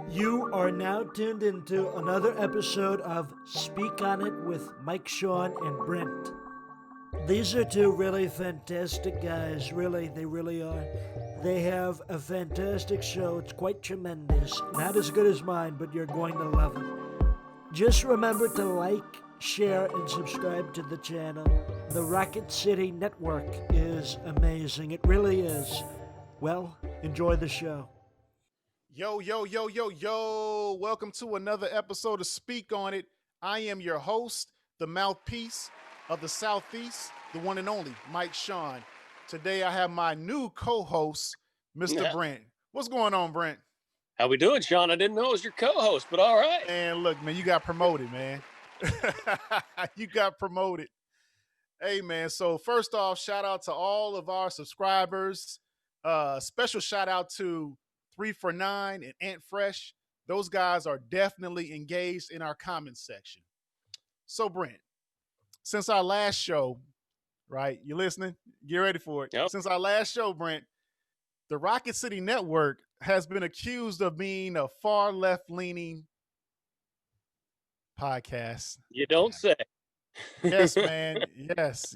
You are now tuned into another episode of Speak On It with Mike, Sean, and Brent. These are two really fantastic guys. Really, they really are. They have a fantastic show. It's quite tremendous. Not as good as mine, but you're going to love it. Just remember to like, share, and subscribe to the channel. The Rocket City Network is amazing. It really is. Well, enjoy the show. Yo, yo, yo, yo, yo. Welcome to another episode of Speak On It. I am your host, the mouthpiece of the Southeast, the one and only Mike Sean. Today I have my new co-host, Mr. Yeah. Brent. What's going on, Brent? How we doing, Sean? I didn't know it was your co-host, but all right. And look, man, you got promoted, man. You got promoted. Hey, man. So first off, shout out to all of our subscribers. Special shout out to 3 for 9 and Ant Fresh. Those guys are definitely engaged in our comment section. So, Brent, since our last show, right? You listening? Get ready for it. Yep. Since our last show, Brent, the Rocket City Network has been accused of being a far left leaning podcast. You don't say. Yes, man. Yes.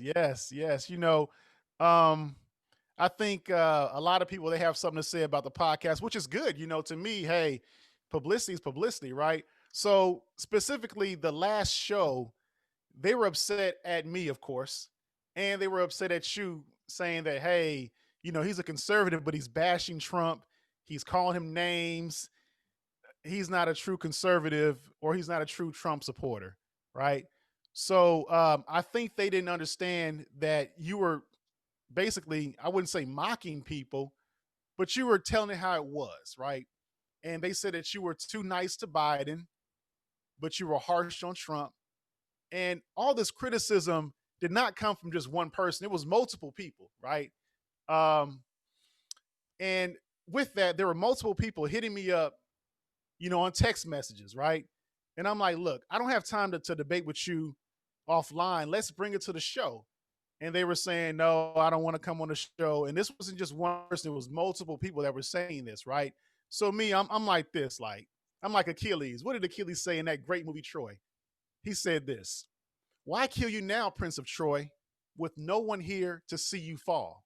I think a lot of people, they have something to say about the podcast, which is good. To me, hey, publicity is publicity, right? So specifically, the last show, they were upset at me, of course, and they were upset at you, saying that, hey, he's a conservative, but he's bashing Trump. He's calling him names. He's not a true conservative, or he's not a true Trump supporter, right? So I think they didn't understand that you were basically, I wouldn't say mocking people, but you were telling it how it was, right? And they said that you were too nice to Biden, but you were harsh on Trump. And all this criticism did not come from just one person. It was multiple people, right? And with that, there were multiple people hitting me up, on text messages, right? And I'm like, look, I don't have time to debate with you offline. Let's bring it to the show. And they were saying, no, I don't want to come on the show. And this wasn't just one person, it was multiple people that were saying this, right? So me, I'm like this, I'm like Achilles. What did Achilles say in that great movie, Troy? He said this: why kill you now, Prince of Troy, with no one here to see you fall?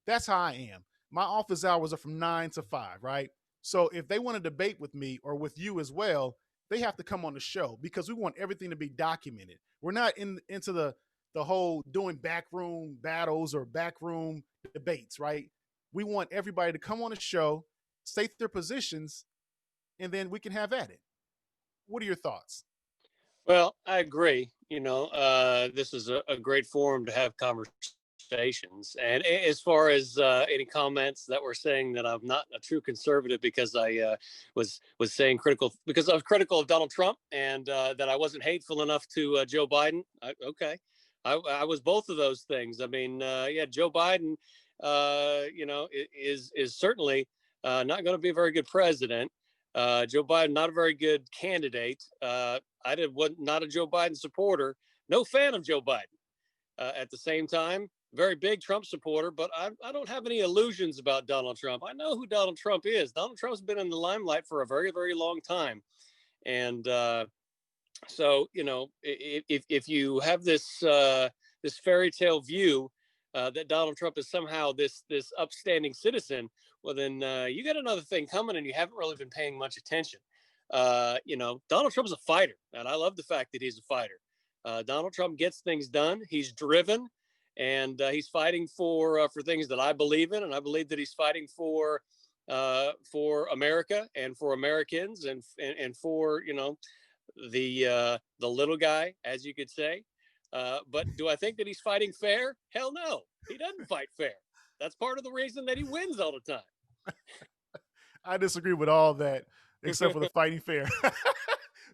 That's how I am. My office hours are from 9 to 5, right? So if they want to debate with me or with you as well, they have to come on the show, because we want everything to be documented. We're not into the whole doing backroom battles or backroom debates, right? We want everybody to come on the show, state their positions, and then we can have at it. What are your thoughts? Well, I agree. This is a great forum to have conversations. And as far as any comments that were saying that I'm not a true conservative because I was saying critical, because I was critical of Donald Trump, and that I wasn't hateful enough to Joe Biden. Okay. I was both of those things. I mean, yeah, Joe Biden, is certainly not going to be a very good president. Joe Biden, not a very good candidate. Was not a Joe Biden supporter, no fan of Joe Biden. At the same time, very big Trump supporter, but I don't have any illusions about Donald Trump. I know who Donald Trump is. Donald Trump's been in the limelight for a very, very long time. And so, if you have this fairy tale view that Donald Trump is somehow this upstanding citizen, well, then you got another thing coming, and you haven't really been paying much attention. Donald Trump's a fighter, and I love the fact that he's a fighter. Donald Trump gets things done. He's driven, and he's fighting for things that I believe in, and I believe that he's fighting for America and for Americans, and for the little guy, as you could say. But do I think that he's fighting fair? Hell no, he doesn't fight fair. That's part of the reason that he wins all the time. I disagree with all that, except for the fighting fair.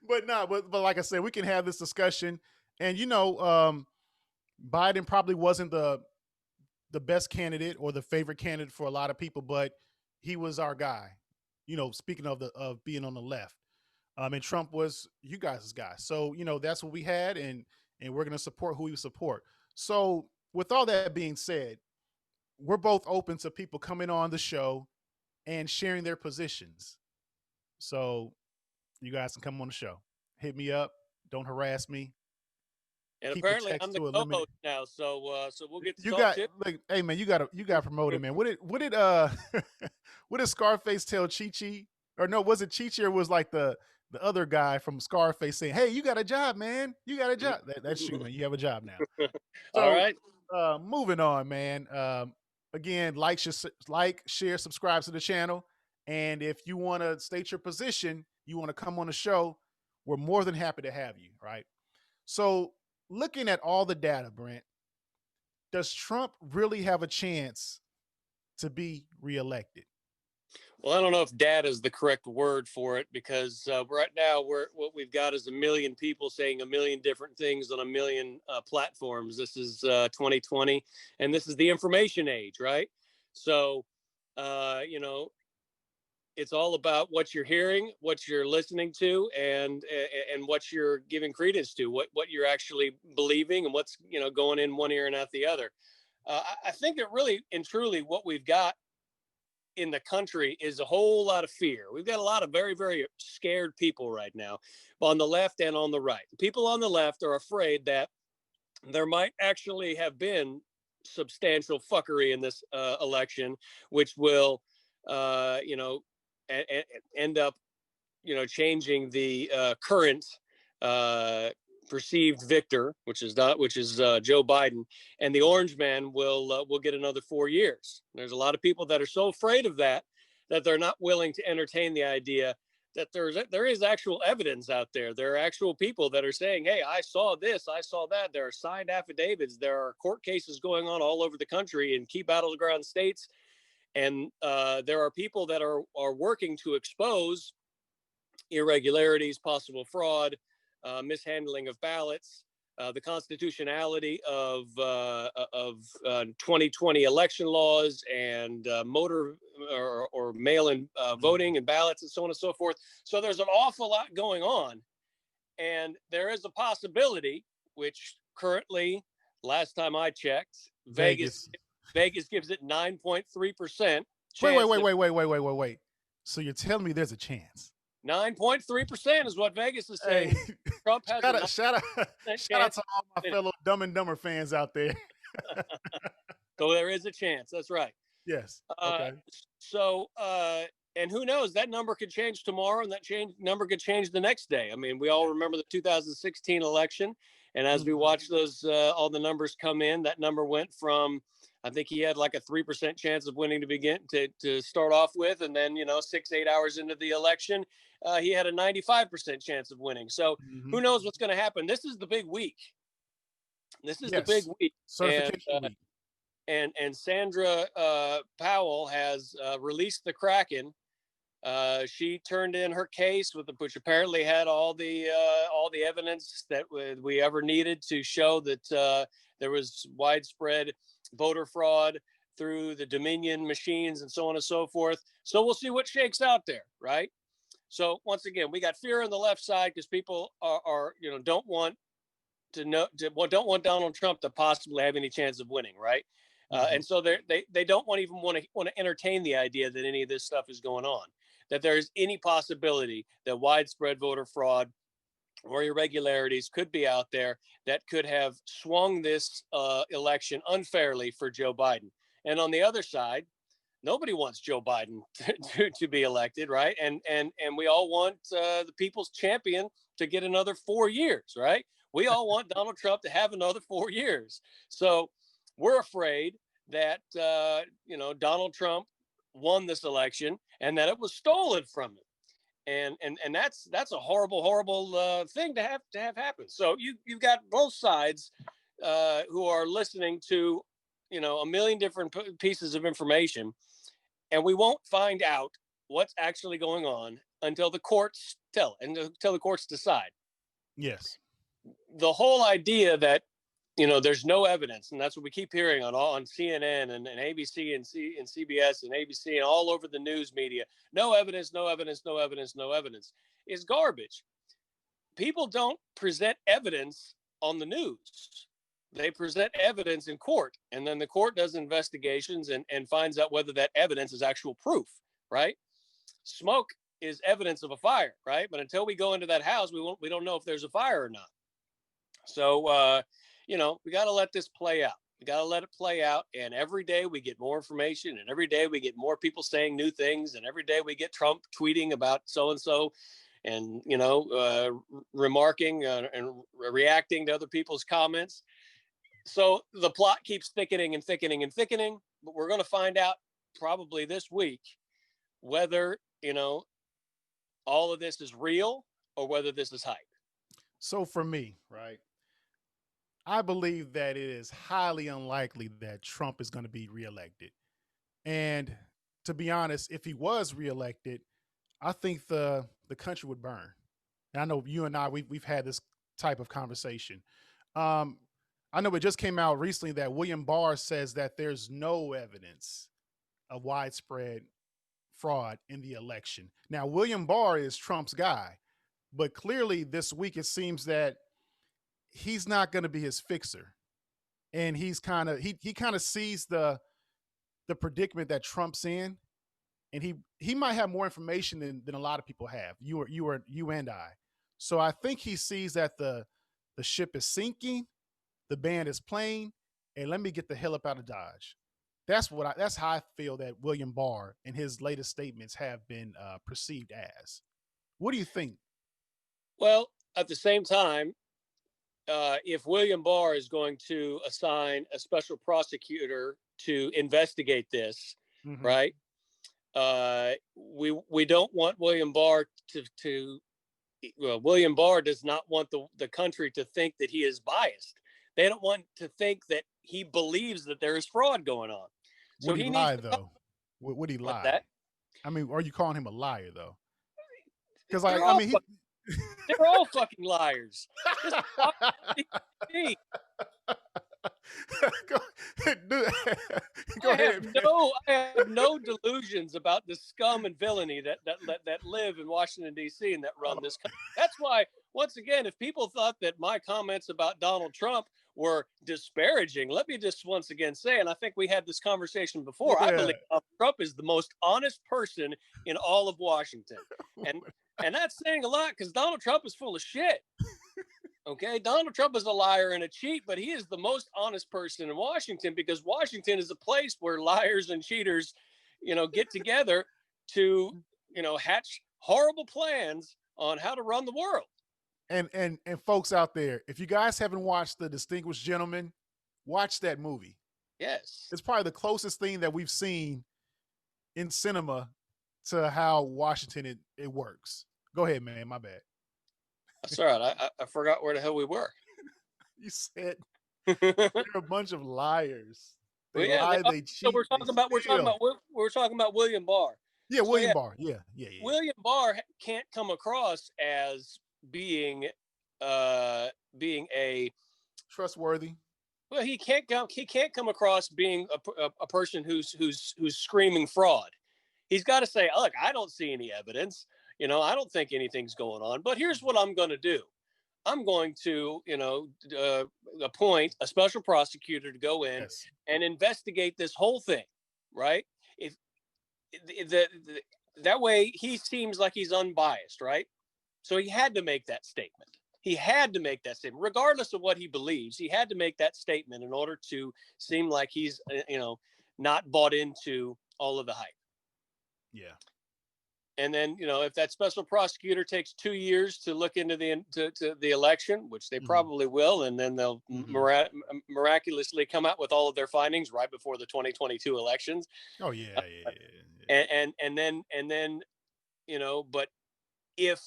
but like I said, we can have this discussion. And Biden probably wasn't the best candidate or the favorite candidate for a lot of people, but he was our guy. Speaking of being on the left, and Trump was you guys' guy. So that's what we had, and we're going to support who we support. So with all that being said, we're both open to people coming on the show and sharing their positions. So you guys can come on the show. Hit me up. Don't harass me. And Keep the apparently text I'm the to a limit. co-host now, so we'll get to You talk got to like, hey man, you got promoted, man. What did what did Scarface tell Chi Chi? Or no, was it Chi Chi or was like the other guy from Scarface saying, "Hey, you got a job, man. You got a job." That's you, man. You have a job now. All So, right. moving on, man. Again, like, share, subscribe to the channel, and if you want to state your position, you want to come on the show, we're more than happy to have you. Right. So, looking at all the data, Brent, does Trump really have a chance to be reelected? Well, I don't know if data is the correct word for it, because right now what we've got is a million people saying a million different things on a million platforms. This is 2020, and this is the information age, right? So, you know, it's all about what you're hearing, what you're listening to, and what you're giving credence to, what you're actually believing, and what's going in one ear and out the other. I think that really and truly what we've got in the country is a whole lot of fear. We've got a lot of very, very scared people right now on the left and on the right. The people on the left are afraid that there might actually have been substantial fuckery in this election, which will, you know, end up, changing the current uh, perceived victor, which is Joe Biden, and the Orange Man will get another 4 years. There's a lot of people that are so afraid of that they're not willing to entertain the idea that there is actual evidence out there. There are actual people that are saying, "Hey, I saw this, I saw that." There are signed affidavits. There are court cases going on all over the country in key battleground states, and there are people that are working to expose irregularities, possible fraud, mishandling of ballots, the constitutionality of 2020 election laws, and motor or mail-in voting and ballots, and so on and so forth. So there's an awful lot going on, and there is a possibility, which currently, last time I checked, Vegas. Vegas gives it 9.3% Wait, chance. wait. So you're telling me there's a chance? 9.3% is what Vegas is saying. Hey, Trump has a 9% shout out chance. to all my fellow Dumb and Dumber fans out there. So there is a chance. That's right. Yes. Okay. And who knows? That number could change tomorrow, and that number could change the next day. I mean, we all remember the 2016 election, and as we watch those, all the numbers come in, that number went from, I think he had like a 3% chance of winning to start off with, and then 6-8 hours into the election, he had a 95% chance of winning. So who knows what's going to happen? This is the big week. This is the big week. Certification week. And Sandra Powell has released the Kraken. She turned in her case, which apparently had all the evidence that we ever needed to show that there was widespread voter fraud through the Dominion machines and so on and so forth. So we'll see what shakes out there, right? So once again, we got fear on the left side because people are don't want Donald Trump to possibly have any chance of winning, right? And so they don't want to entertain the idea that any of this stuff is going on, that there is any possibility that widespread voter fraud or irregularities could be out there that could have swung this election unfairly for Joe Biden. And on the other side, nobody wants Joe Biden to be elected, right? And we all want the people's champion to get another 4 years, right? We all want Donald Trump to have another 4 years. So we're afraid that Donald Trump won this election and that it was stolen from him, and that's a horrible thing to have happen. So you've got both sides who are listening to a million different pieces of information, and we won't find out what's actually going on until the courts until the courts decide. Yes. The whole idea that there's no evidence, and that's what we keep hearing on CNN and ABC and CBS and ABC and all over the news media. No evidence, no evidence, no evidence, no evidence is garbage. People don't present evidence on the news. They present evidence in court, and then the court does investigations and finds out whether that evidence is actual proof, right? Smoke is evidence of a fire, right? But until we go into that house, we don't know if there's a fire or not. So we got to let this play out. We got to let it play out. And every day we get more information, and every day we get more people saying new things, and every day we get Trump tweeting about so and so, and remarking and reacting to other people's comments. So the plot keeps thickening and thickening and thickening. But we're going to find out probably this week whether all of this is real or whether this is hype. So for me, right, I believe that it is highly unlikely that Trump is going to be reelected. And to be honest, if he was reelected, I think the country would burn. And I know you and I, we've had this type of conversation. I know it just came out recently that William Barr says that there's no evidence of widespread fraud in the election. Now, William Barr is Trump's guy, but clearly this week it seems that he's not going to be his fixer. And he's kind of he kind of sees the predicament that Trump's in, and he might have more information than a lot of people have. You and I. So I think he sees that the ship is sinking, the band is playing, and let me get the hell up out of Dodge. That's how I feel that William Barr and his latest statements have been perceived as. What do you think? Well, at the same time, if William Barr is going to assign a special prosecutor to investigate this, mm-hmm. right? We don't want William Barr William Barr does not want the country to think that he is biased. They don't want to think that he believes that there is fraud going on. So would he lie, though? Would he lie? That? I mean, are you calling him a liar, though? Because they're all fucking liars. Go ahead. I have no delusions about the scum and villainy that live in Washington, D.C. and that run this country. That's why, once again, if people thought that my comments about Donald Trump were disparaging, let me just once again say, and I think we had this conversation before, I believe Trump is the most honest person in all of Washington. And that's saying a lot because Donald Trump is full of shit. Okay, Donald Trump is a liar and a cheat, but he is the most honest person in Washington because Washington is a place where liars and cheaters, get together to, hatch horrible plans on how to run the world. And folks out there, if you guys haven't watched The Distinguished Gentleman, watch that movie. Yes. It's probably the closest thing that we've seen in cinema to how Washington it works. Go ahead, man. My bad. That's all right. I forgot where the hell we were. You said they're a bunch of liars. They lie, they cheat. So we're talking about William Barr. Yeah, William Barr. Yeah. William Barr can't come across as being a trustworthy. Well, he can't come across being a person who's screaming fraud. He's got to say, look, I don't see any evidence. I don't think anything's going on. But here's what I'm going to do. I'm going to, appoint a special prosecutor to go in and investigate this whole thing, right? If that way he seems like he's unbiased, right? So he had to make that statement. Regardless of what he believes. He had to make that statement in order to seem like he's, not bought into all of the hype. Yeah. And then, if that special prosecutor takes 2 years to look into the election, which they probably will, and then they'll miraculously come out with all of their findings right before the 2022 elections. Oh yeah. And then, but if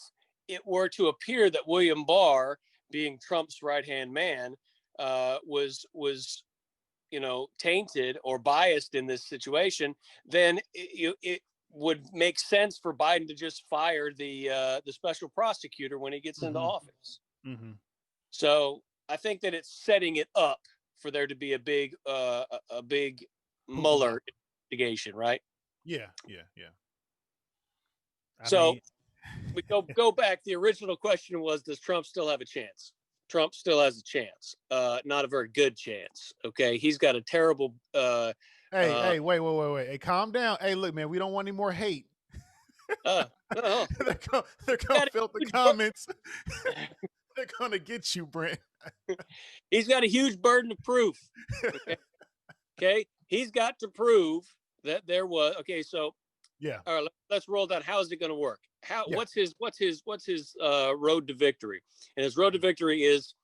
it were to appear that William Barr, being Trump's right-hand man, was tainted or biased in this situation, then it would make sense for Biden to just fire the special prosecutor when he gets into office. Mm-hmm. So I think that it's setting it up for there to be a big Mueller investigation, right? Yeah. We go back. The original question was, does Trump still have a chance? Trump still has a chance. Not a very good chance. Okay, he's got a terrible. Hey, wait. Hey, calm down. Hey, look, man, we don't want any more hate. No, they're gonna filter comments. They're gonna get you, Brent. he's got a huge burden of proof. Okay. Okay. He's got to prove that there was. Okay. So, Yeah. all right, let's roll down. How is it going to work? Yeah. What's his road to victory? And his road to victory is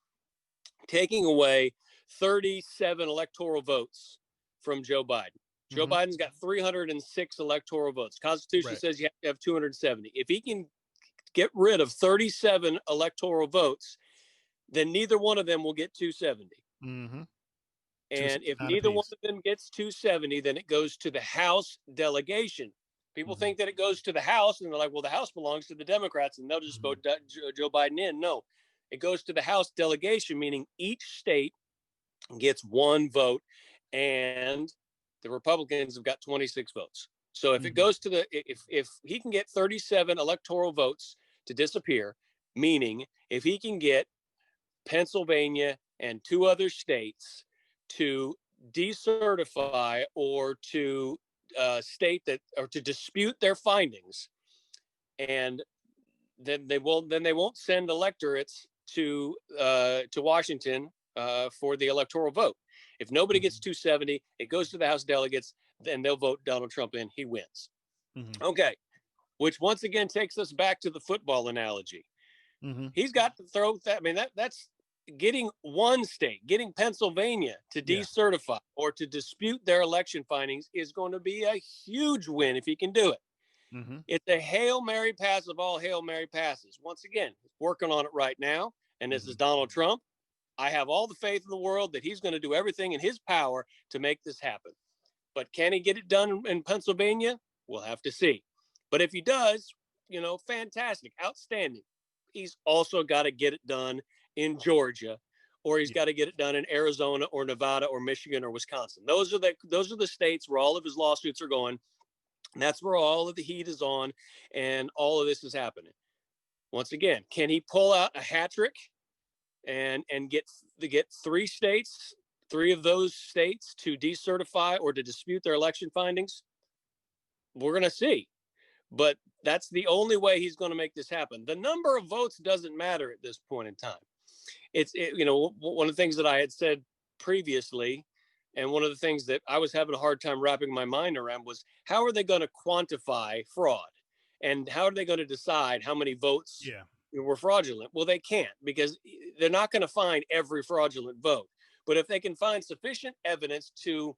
taking away 37 electoral votes from Joe Biden. Joe Biden's got 306 electoral votes. Constitution says you have to have 270. If he can get rid of 37 electoral votes, then neither one of them will get 270. And if neither one of them gets 270, then it goes to the House delegation. People think that it goes to the House, and they're like, well, the House belongs to the Democrats, and they'll just vote Joe Biden in. No, it goes to the House delegation, meaning each state gets one vote, and the Republicans have got 26 votes. So if it goes to if he can get 37 electoral votes to disappear, meaning if he can get Pennsylvania and 2 other states to decertify or to state that, or to dispute their findings, and then they won't send electorates to Washington for the electoral vote. If nobody gets 270, it goes to the House delegates, then they'll vote Donald Trump in. He wins. Okay, which once again takes us back to the football analogy. He's got to throw that. I mean, that's getting one state, getting Pennsylvania to decertify or to dispute their election findings is going to be a huge win if he can do it. It's a Hail Mary pass of all Hail Mary passes. Once again, working on it right now. And this is Donald Trump. I have all the faith in the world that he's going to do everything in his power to make this happen. But can he get it done in Pennsylvania? We'll have to see. But if he does, fantastic, outstanding. He's also got to get it done in Georgia, or he's got to get it done in Arizona or Nevada or Michigan or Wisconsin. Those are the states where all of his lawsuits are going. And that's where all of the heat is on, and all of this is happening. Once again, can he pull out a hat trick and get 3 of those states to decertify or to dispute their election findings? We're going to see. But that's the only way he's going to make this happen. The number of votes doesn't matter at this point in time. One of the things that I had said previously, and one of the things that I was having a hard time wrapping my mind around, was how are they going to quantify fraud? And how are they going to decide how many votes were fraudulent? Well, they can't, because they're not going to find every fraudulent vote. But if they can find sufficient evidence to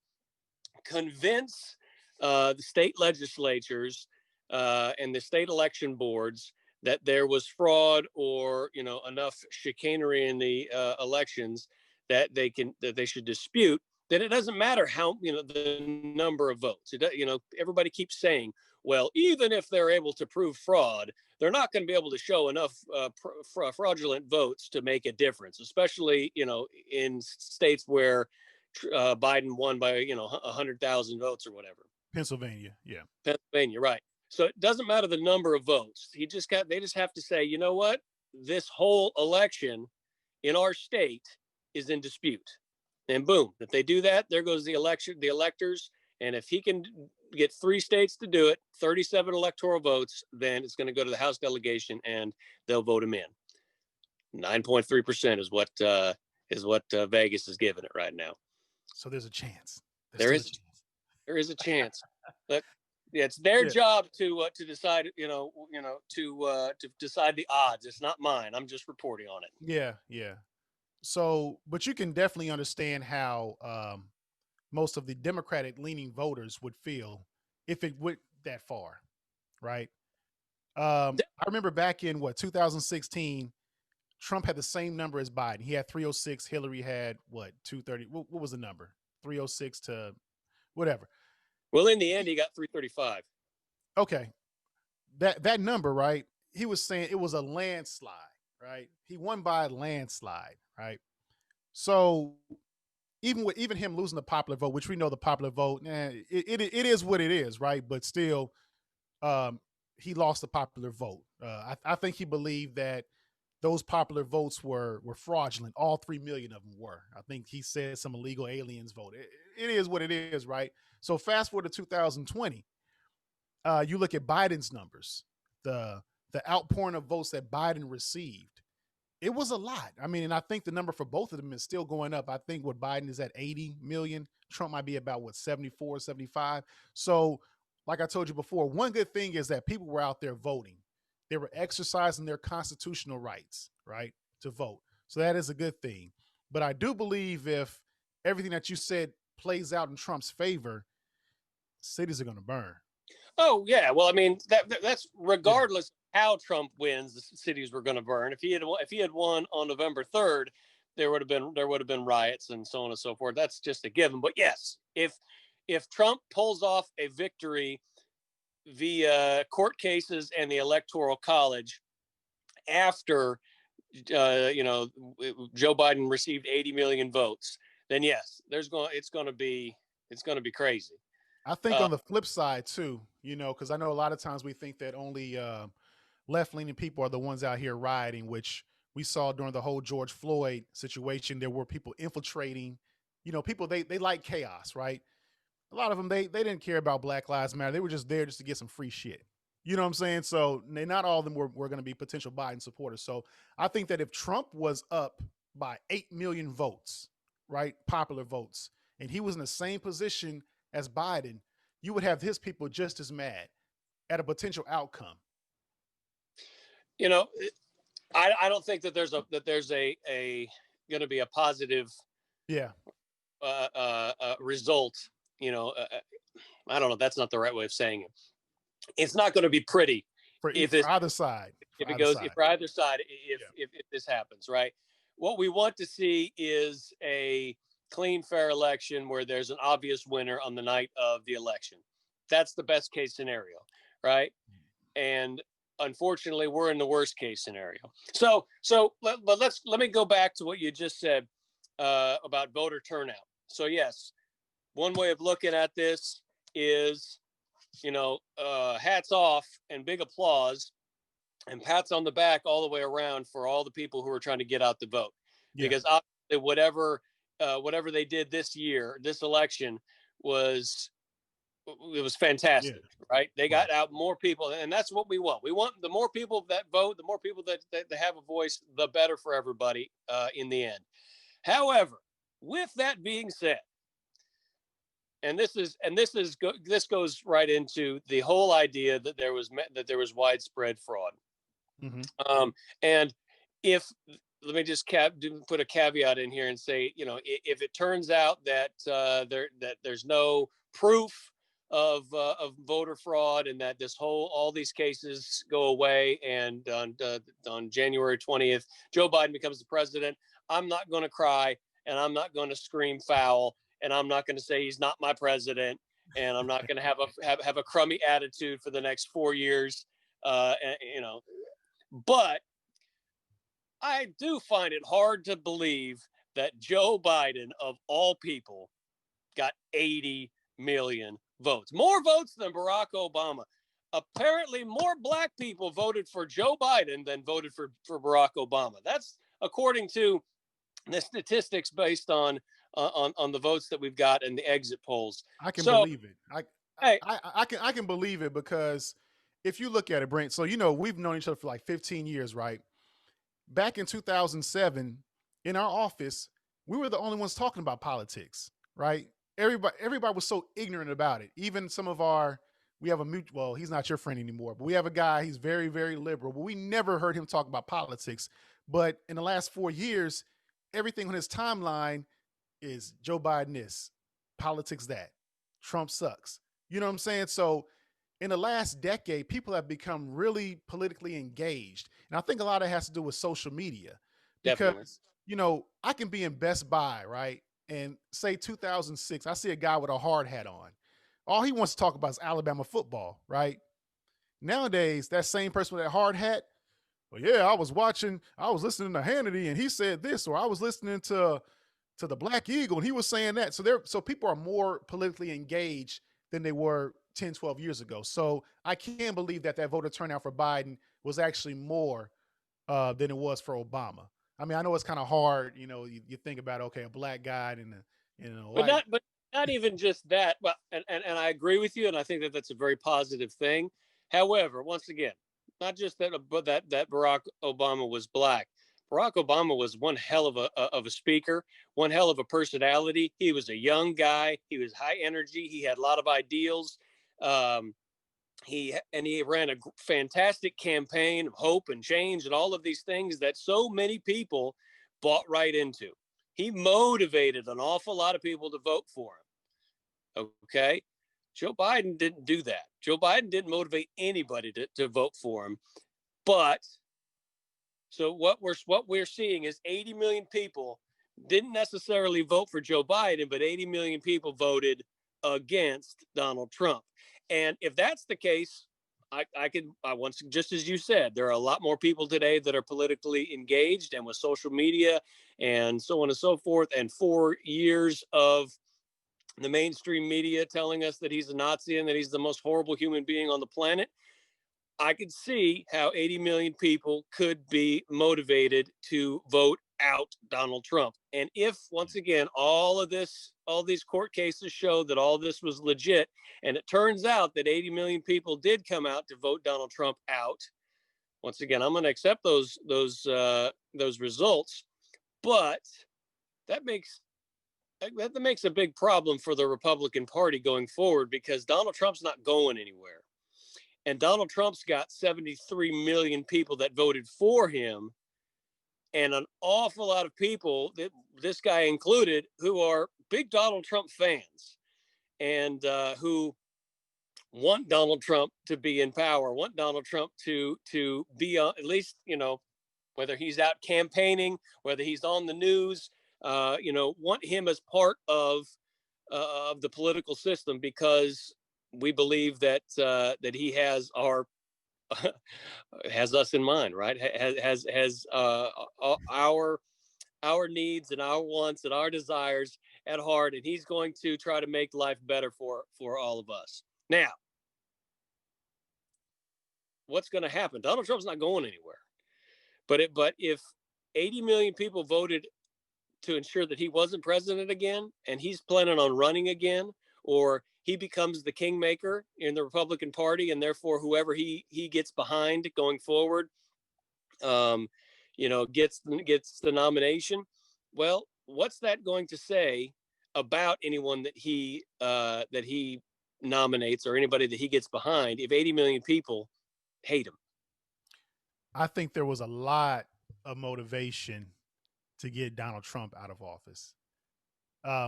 convince the state legislatures and the state election boards that there was fraud or enough chicanery in the elections that they should dispute, then it doesn't matter how the number of votes. Everybody keeps saying, well, even if they're able to prove fraud, they're not going to be able to show enough fraudulent votes to make a difference, especially in states where Biden won by 100,000 votes or whatever. Pennsylvania, right. So it doesn't matter the number of votes. They just have to say, you know what? This whole election in our state is in dispute. And boom, if they do that, there goes the electors. And if he can get 3 states to do it, 37 electoral votes, then it's going to go to the House delegation and they'll vote him in. 9.3% is what Vegas is giving it right now. So there's a chance. There is a chance. But it's their job to decide, to decide the odds. It's not mine. I'm just reporting on it. Yeah. So, but you can definitely understand how most of the Democratic leaning voters would feel if it went that far, right? I remember back in 2016, Trump had the same number as Biden. He had 306. Hillary had 230. What was the number? 306 to whatever. Well, in the end, he got 335. Okay. That number, right? He was saying it was a landslide, right? He won by a landslide, right? So even him losing the popular vote, which we know the popular vote, it is what it is, right? But still, he lost the popular vote. I think he believed that those popular votes were fraudulent. All 3 million of them were. I think he said some illegal aliens voted. It is what it is, right? So fast forward to 2020. You look at Biden's numbers, the outpouring of votes that Biden received. It was a lot. I mean, and I think the number for both of them is still going up. I think what Biden is at 80 million. Trump might be about what 74, 75. So, like I told you before, one good thing is that people were out there voting. They were exercising their constitutional rights, right, to vote. So that is a good thing. But I do believe if everything that you said plays out in Trump's favor, cities are going to burn. Oh yeah, well, I mean that's regardless how Trump wins, the cities were going to burn. If he had won on November 3rd, there would have been riots and so on and so forth. That's just a given. But yes, if Trump pulls off a victory via court cases and the Electoral College after Joe Biden received 80 million votes, then yes, it's going to be crazy. I think on the flip side too, because I know a lot of times we think that only left-leaning people are the ones out here rioting, which we saw during the whole George Floyd situation. There were people infiltrating, people they like chaos, right? A lot of them they didn't care about Black Lives Matter. They were just there just to get some free shit. You know what I'm saying? So not all of them were going to be potential Biden supporters. So I think that if Trump was up by 8 million votes, right, popular votes, and he was in the same position as Biden, you would have his people just as mad at a potential outcome. I don't think that there's a going to be a positive result. I don't know. That's not the right way of saying it. It's not going to be pretty for either side. If either side, if this happens, right? What we want to see is a clean, fair election where there's an obvious winner on the night of the election. That's the best case scenario, right? And unfortunately, we're in the worst case scenario. So let me go back to what you just said about voter turnout. So yes, one way of looking at this is, hats off and big applause and pats on the back all the way around for all the people who are trying to get out the vote, because obviously whatever they did this election was fantastic, right? They got out more people, and that's what we want. We want the more people that vote, the more people that have a voice, the better for everybody in the end. However, with that being said, and this goes right into the whole idea that there was widespread fraud. Mm-hmm. And let me just put a caveat in here and say, if it turns out that there's no proof of voter fraud and that all these cases go away, and on January 20th, Joe Biden becomes the president, I'm not going to cry and I'm not going to scream foul. And I'm not going to say he's not my president, and I'm not going to have a crummy attitude for the next 4 years, But I do find it hard to believe that Joe Biden, of all people, got 80 million votes, more votes than Barack Obama. Apparently, more Black people voted for Joe Biden than voted for Barack Obama. That's according to the statistics based on the votes that we've got in the exit polls. I can believe it. I can believe it, because if you look at it, Brent, so we've known each other for like 15 years, right? Back in 2007, in our office, we were the only ones talking about politics, right? Everybody was so ignorant about it. Even we have a mutual, well, he's not your friend anymore, but we have a guy, he's very, very liberal, but we never heard him talk about politics. But in the last 4 years, everything on his timeline is Joe Biden this, politics that, Trump sucks. You know what I'm saying? So in the last decade, people have become really politically engaged. And I think a lot of it has to do with social media. Because, I can be in Best Buy, right? And say 2006, I see a guy with a hard hat on. All he wants to talk about is Alabama football, right? Nowadays, that same person with that hard hat, well, yeah, I was listening to Hannity and he said this, or I was listening to the Black Eagle and he was saying that. So people are more politically engaged than they were 10, 12 years ago. So I can't believe that voter turnout for Biden was actually more than it was for Obama. I mean, I know it's kind of hard, you think about, okay, a Black guy and not even just that, but and I agree with you, and I think that that's a very positive thing. However, once again, not just that, but that Barack Obama was black. Barack Obama was one hell of a speaker, one hell of a personality. He was a young guy. He was high energy. He had a lot of ideals. Um, he ran a fantastic campaign of hope and change and all of these things that so many people bought right into. He motivated an awful lot of people to vote for him. Okay. Joe Biden didn't do that. Joe Biden didn't motivate anybody to vote for him. But so what we're seeing is 80 million people didn't necessarily vote for Joe Biden, but 80 million people voted against Donald Trump. And if that's the case, I once, just as you said, there are a lot more people today that are politically engaged, and with social media and so on and so forth, and 4 years of the mainstream media telling us that he's a Nazi and that he's the most horrible human being on the planet, I could see how 80 million people could be motivated to vote out Donald Trump. And if, once again, all these court cases show that all this was legit, and it turns out that 80 million people did come out to vote Donald Trump out, once again, I'm going to accept those results. But that makes that makes a big problem for the Republican Party going forward, because Donald Trump's not going anywhere. And Donald Trump's got 73 million people that voted for him, and an awful lot of people, this guy included, who are big Donald Trump fans, and who want Donald Trump to be in power, want Donald Trump to be at least, whether he's out campaigning, whether he's on the news, want him as part of the political system, because we believe that he has has us in mind, right? Has our needs and our wants and our desires at heart, and he's going to try to make life better for all of us. Now, what's going to happen? Donald Trump's not going anywhere. But if 80 million people voted to ensure that he wasn't president again, and he's planning on running again, or he becomes the kingmaker in the Republican Party, and therefore whoever he gets behind going forward, gets the nomination. Well, what's that going to say about anyone that he nominates, or anybody that he gets behind, if 80 million people hate him? I think there was a lot of motivation to get Donald Trump out of office.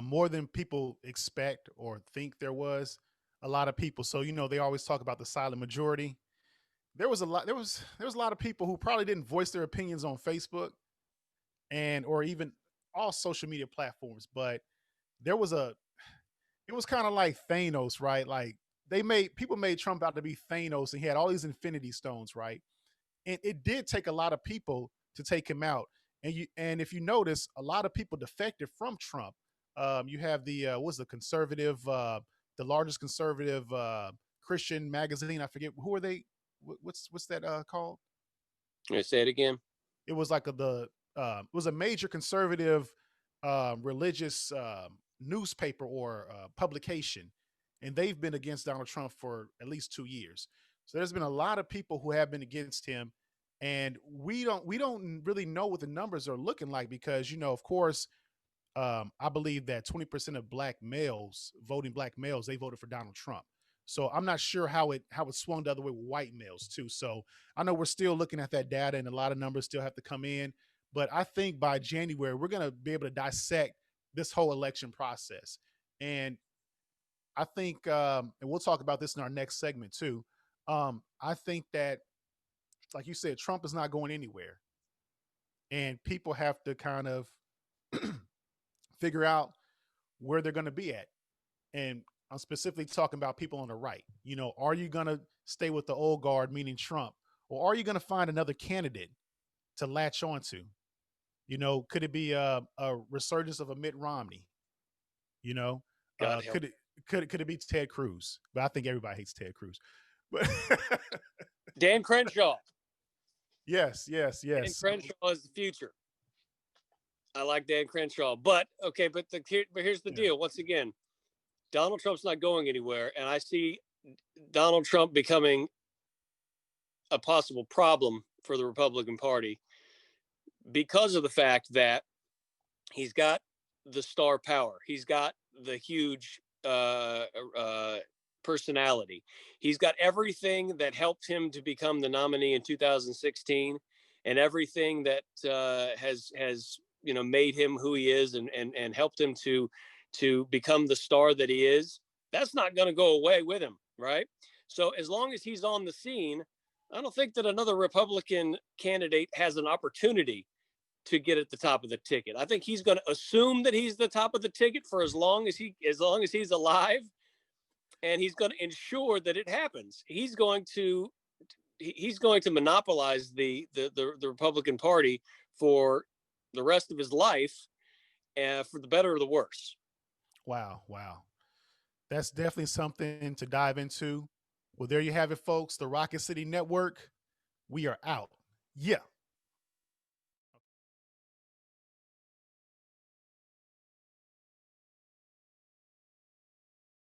More than people expect or think there was. A lot of people. So, they always talk about the silent majority. There was a lot of people who probably didn't voice their opinions on Facebook or even all social media platforms, but there was it was kind of like Thanos, right? Like people made Trump out to be Thanos, and he had all these infinity stones, right? And it did take a lot of people to take him out. And if you notice, a lot of people defected from Trump. You have the conservative, the largest conservative Christian magazine. I forget, who are they? What's that called? Can I say it again? It was like it was a major conservative religious newspaper or publication, and they've been against Donald Trump for at least 2 years. So there's been a lot of people who have been against him, and we don't really know what the numbers are looking like, because of course, I believe that 20% of voting black males, they voted for Donald Trump. So I'm not sure how it swung the other way with white males too. So I know we're still looking at that data, and a lot of numbers still have to come in. But I think by January, we're going to be able to dissect this whole election process. And I think, and we'll talk about this in our next segment too. I think that, like you said, Trump is not going anywhere, and people have to kind of figure out where they're going to be at. And I'm specifically talking about people on the right. Are you going to stay with the old guard, meaning Trump, or are you going to find another candidate to latch onto? Could it be a resurgence of a Mitt Romney? Could it be Ted Cruz? But I think everybody hates Ted Cruz. But Dan Crenshaw. Yes. Dan Crenshaw is the future. I like Dan Crenshaw, but here's the deal. Once again, Donald Trump's not going anywhere, and I see Donald Trump becoming a possible problem for the Republican Party because of the fact that he's got the star power. He's got the huge personality. He's got everything that helped him to become the nominee in 2016, and everything that has made him who he is, and helped him to become the star that he is. That's not going to go away with him, right? So as long as he's on the scene, I don't think that another Republican candidate has an opportunity to get at the top of the ticket. I think he's going to assume that he's the top of the ticket for as long as he's alive, and he's going to ensure that it happens. He's going to monopolize the Republican Party for the rest of his life, for the better or the worse. Wow. That's definitely something to dive into. Well, there you have it, folks. The Rocket City Network. We are out. Yeah.